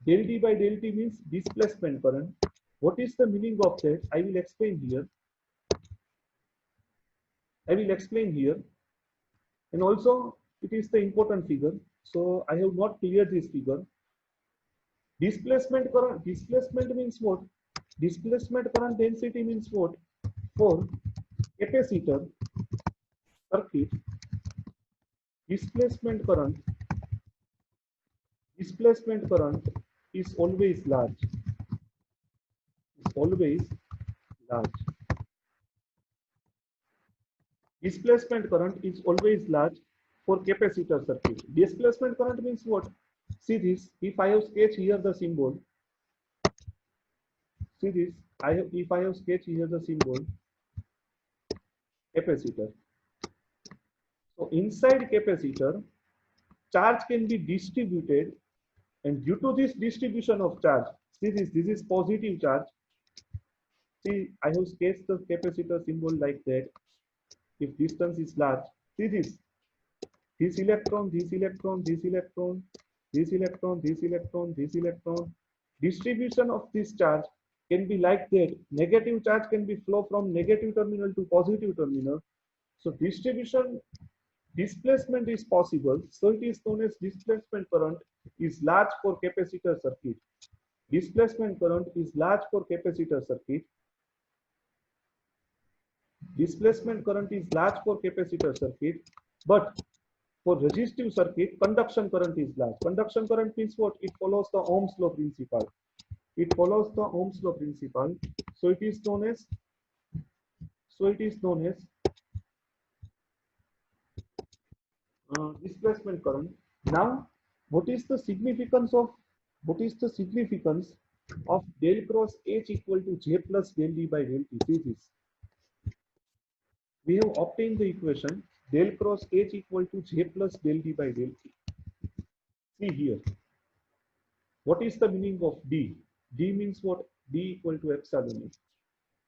Del D by del T means displacement current. What is the meaning of that? I will explain here. And also it is the important figure. So I have not cleared this figure. Displacement current, displacement means what? Displacement current density means what? For capacitor circuit, displacement current is always large. Large. Displacement current is always large for capacitor circuit. Displacement current means what? See this. If I have sketched here the symbol, see this. If I have sketched here the symbol capacitor. So inside capacitor, charge can be distributed, and due to this distribution of charge, see this. This is positive charge. See, I have sketched the capacitor symbol like that. If distance is large, see this. This electron, this electron, this electron, this electron, this electron, this electron. Distribution of this charge can be like that. Negative charge can be flow from negative terminal to positive terminal. So displacement is possible. So it is known as displacement current is large for capacitor circuit. Displacement current is large for capacitor circuit. Displacement current is large for capacitor circuit, but for resistive circuit, conduction current is large. Conduction current means what? It follows the Ohm's law principle. It follows the Ohm's law principle. So it is known as displacement current. Now, what is the significance of del cross H equal to J plus del D by del T? See this. We have obtained the equation del cross H equal to J plus del D by del T. See here. What is the meaning of D? D means what? D equal to epsilon A.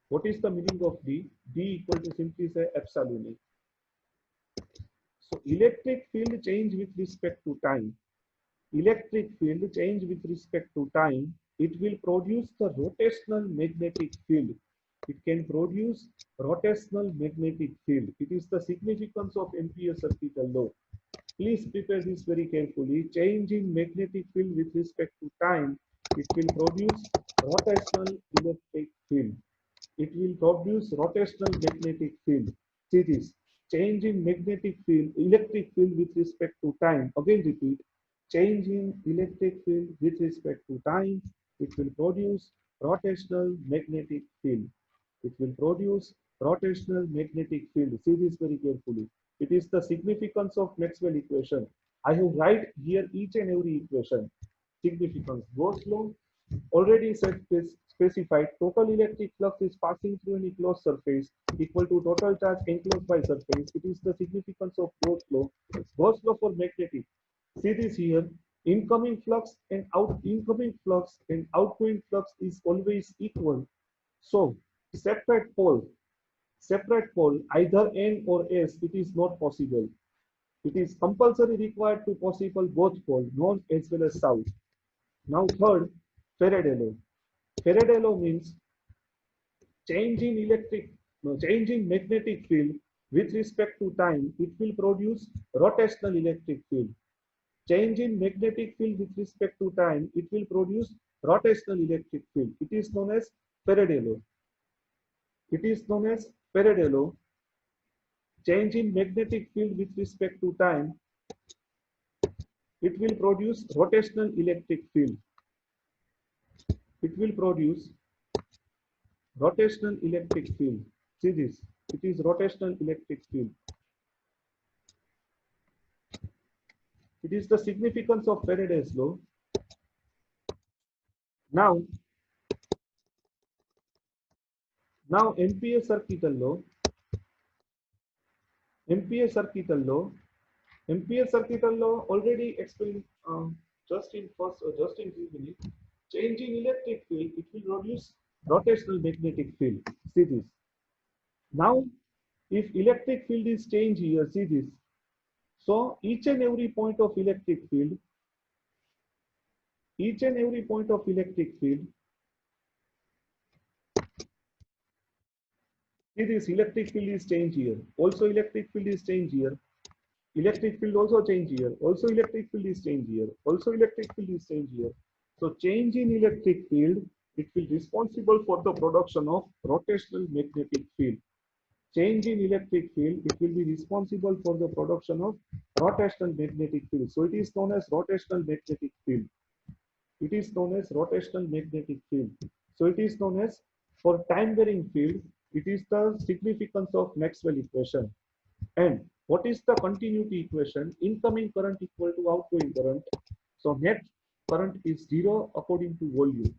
What is the meaning of D? D equal to simply say epsilon A. So electric field change with respect to time. Electric field change with respect to time. It will produce the rotational magnetic field. It can produce rotational magnetic field. It is the significance of Ampere circuital law. Please prepare this very carefully. Change in magnetic field with respect to time. It will produce rotational electric field. It will produce rotational magnetic field. See this. Change in magnetic field, electric field with respect to time. Again repeat. Change in electric field with respect to time. It will produce rotational magnetic field. It will produce rotational magnetic field. See this very carefully. It is the significance of Maxwell equation. I have write here each and every equation. Significance. Gauss law already specified total electric flux is passing through an enclosed surface equal to total charge enclosed by surface. It is the significance of Gauss law. Gauss law for magnetic. See this here. Incoming flux and outgoing flux is always equal. So separate pole, either N or S, it is not possible. It is compulsory required to possible both pole, north as well as south. Now third, Faraday law. Faraday law means change in magnetic field with respect to time, it will produce rotational electric field. Change in magnetic field with respect to time, it will produce rotational electric field. It is known as Faraday law. It is known as Faraday law. Change in magnetic field with respect to time, it will produce rotational electric field. It will produce rotational electric field. See this. It is rotational electric field. It is the significance of Faraday's law. Now, Now MPA circuital law already explained just in few minutes. Change in electric field, it will produce rotational magnetic field. See this. Now, if electric field is changed here, see this. So each and every point of electric field, each and every point of electric field, see this electric field is changed here. Also electric field is changed here. Electric field also change here. Also electric field is change here. Also electric field is change here. So change in electric field, it will responsible for the production of rotational magnetic field. Change in electric field, it will be responsible for the production of rotational magnetic field. So it is known as rotational magnetic field. It is known as rotational magnetic field. So it is known as, for time varying field, it is the significance of Maxwell equation. And what is the continuity equation? Incoming current equal to outgoing current. So net current is zero according to volume.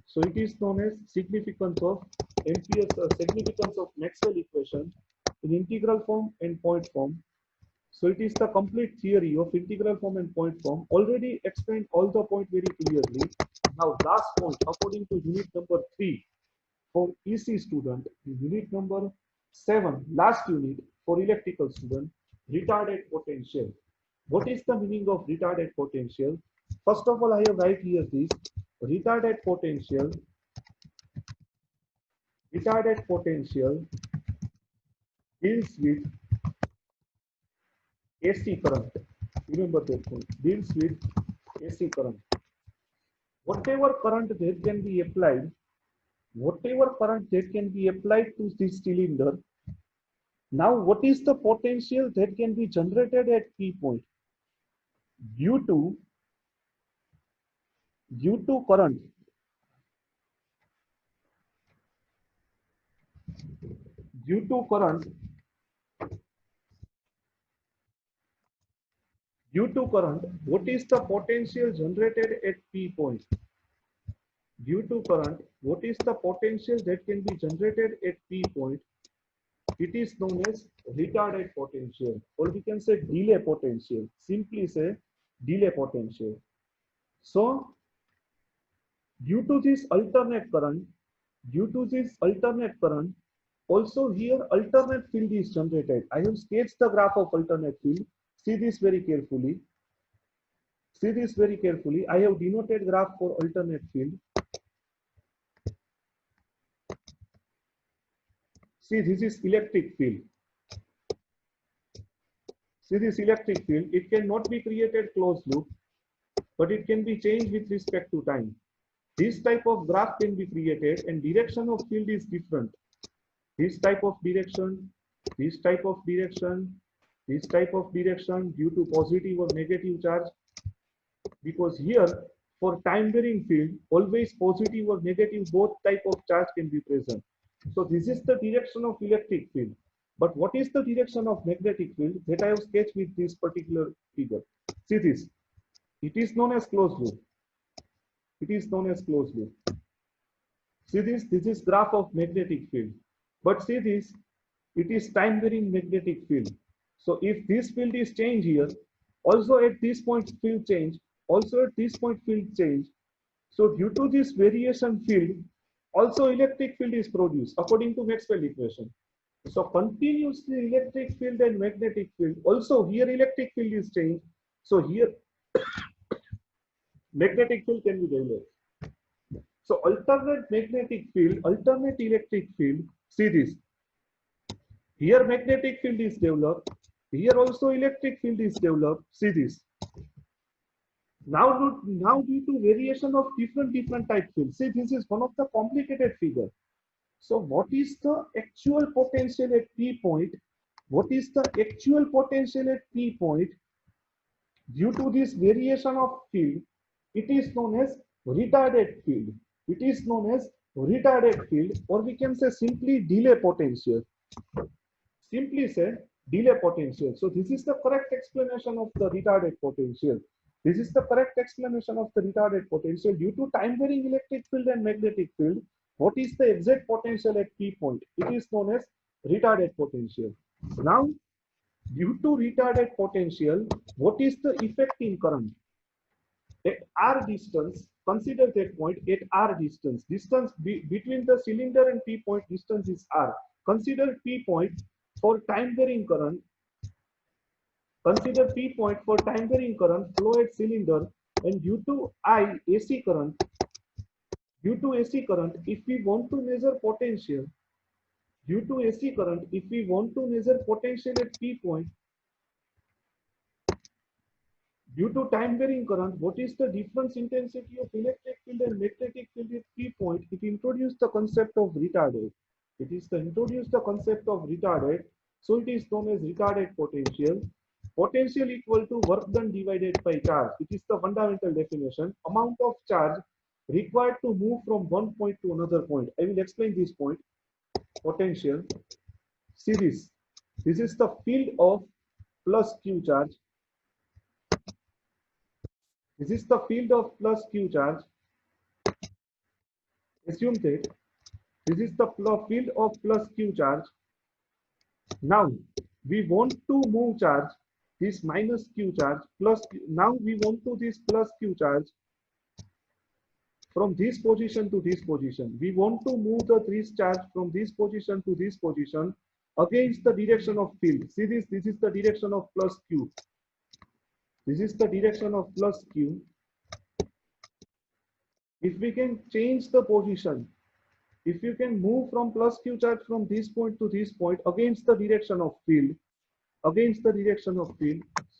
So it is known as significance of significance of Maxwell equation in integral form and point form. So it is the complete theory of integral form and point form. Already explained all the point very clearly. Now last point according to unit number 3 for EC student, unit number 7, last unit for electrical student, retarded potential. What is the meaning of retarded potential? First of all, I have write here this retarded potential. Retarded potential deals with AC current. Remember that point. Deals with AC current. Whatever current that can be applied, whatever current that can be applied to this cylinder. Now, what is the potential that can be generated at P point due to current? Due to current, what is the potential generated at P point? Due to current, what is the potential that can be generated at P point? It is known as retarded potential, or we can say delay potential. Simply say delay potential. So, due to this alternate current, also here alternate field is generated. I have sketched the graph of alternate field. See this very carefully. See this very carefully. I have denoted graph for alternate field. See, this is electric field. See this electric field. It cannot be created closed loop, but it can be changed with respect to time. This type of graph can be created and direction of field is different. This type of direction, this type of direction, this type of direction due to positive or negative charge. Because here for time varying field, always positive or negative both type of charge can be present. So this is the direction of electric field. But what is the direction of magnetic field that I have sketched with this particular figure? See this. It is known as closed loop. It is known as closed loop. See this. This is graph of magnetic field. But see this. It is time varying magnetic field. So if this field is changed here, also at this point field change, also at this point field change. So due to this variation field, also electric field is produced according to Maxwell equation. So continuously electric field and magnetic field. Also here electric field is changed. So here magnetic field can be developed. So alternate magnetic field, alternate electric field. See this. Here magnetic field is developed. Here also electric field is developed. See this. Now due to variation of different type fields. See, this is one of the complicated figure. So what is the actual potential at P point? What is the actual potential at P point? Due to this variation of field, it is known as retarded field. It is known as retarded field, or we can say simply delay potential. Simply say delay potential. So this is the correct explanation of the retarded potential. This is the correct explanation of the retarded potential due to time varying electric field and magnetic field. What is the exact potential at P point? It is known as retarded potential. Now, due to retarded potential, what is the effect in current? At R distance, consider that point at R distance. Distance between the cylinder and P point distance is R. Consider P point for time varying current. Consider P point for time varying current flow at cylinder, and due to I AC current, if we want to measure potential, due to AC current, if we want to measure potential at P point, due to time varying current, what is the difference intensity of electric field and magnetic field at P point? It introduced the concept of retarded. It is introduced the concept of retarded. So it is known as retarded potential. Potential equal to work done divided by charge. It is the fundamental definition. Amount of charge required to move from one point to another point. I will explain this point. Potential. See this. This is the field of plus Q charge. This is the field of plus Q charge. Assume that this is the field of plus Q charge. Now we want to move charge, this minus Q charge plus, now we want to this plus Q charge from this position to this position. We want to move the this charge from this position to this position against the direction of field. See this is the direction of plus Q. This is the direction of plus Q. If we can change the position, if you can move from plus Q charge from this point to this point against the direction of field, so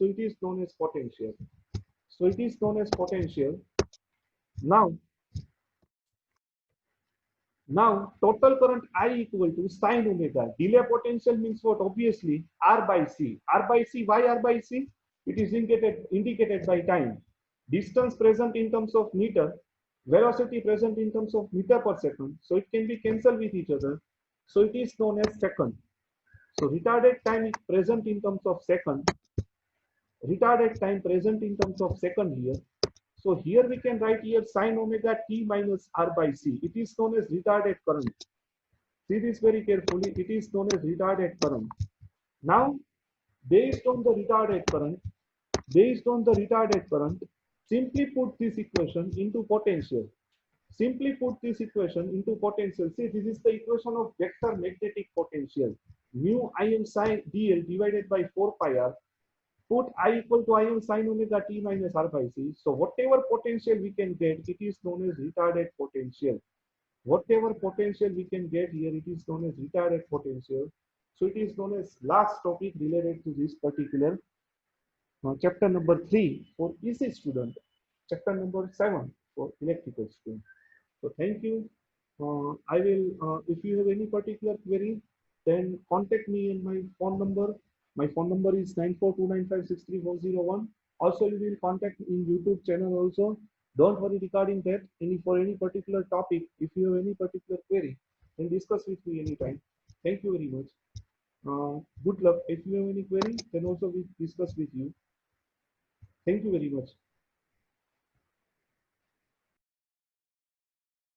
it is known as potential. So it is known as potential. Now total current I equal to sine omega. Delay potential means what? Obviously R by C. R by C. Why R by C? It is indicated by time. Distance present in terms of meter, velocity present in terms of meter per second. So it can be cancelled with each other. So it is known as second. So retarded time is present in terms of second. Retarded time present in terms of second here. So here we can write here sine omega t minus R by C. It is known as retarded current. See this very carefully. It is known as retarded current. Now, based on the retarded current, simply put this equation into potential. See, this is the equation of vector magnetic potential. Mu Im sine dl divided by 4 pi r. Put I equal to Im sine omega t minus R by C. So whatever potential we can get, it is known as retarded potential. Whatever potential we can get here, it is known as retarded potential. So it is known as last topic related to this particular chapter number 3 for EC student, chapter number 7 for electrical student. So thank you. I will, if you have any particular query, then contact me in my phone number. My phone number is 9429563401. Also, you will contact me in YouTube channel also. Don't worry regarding that. For any particular topic, if you have any particular query, then discuss with me anytime. Thank you very much. Good luck. If you have any query, then also we discuss with you. Thank you very much.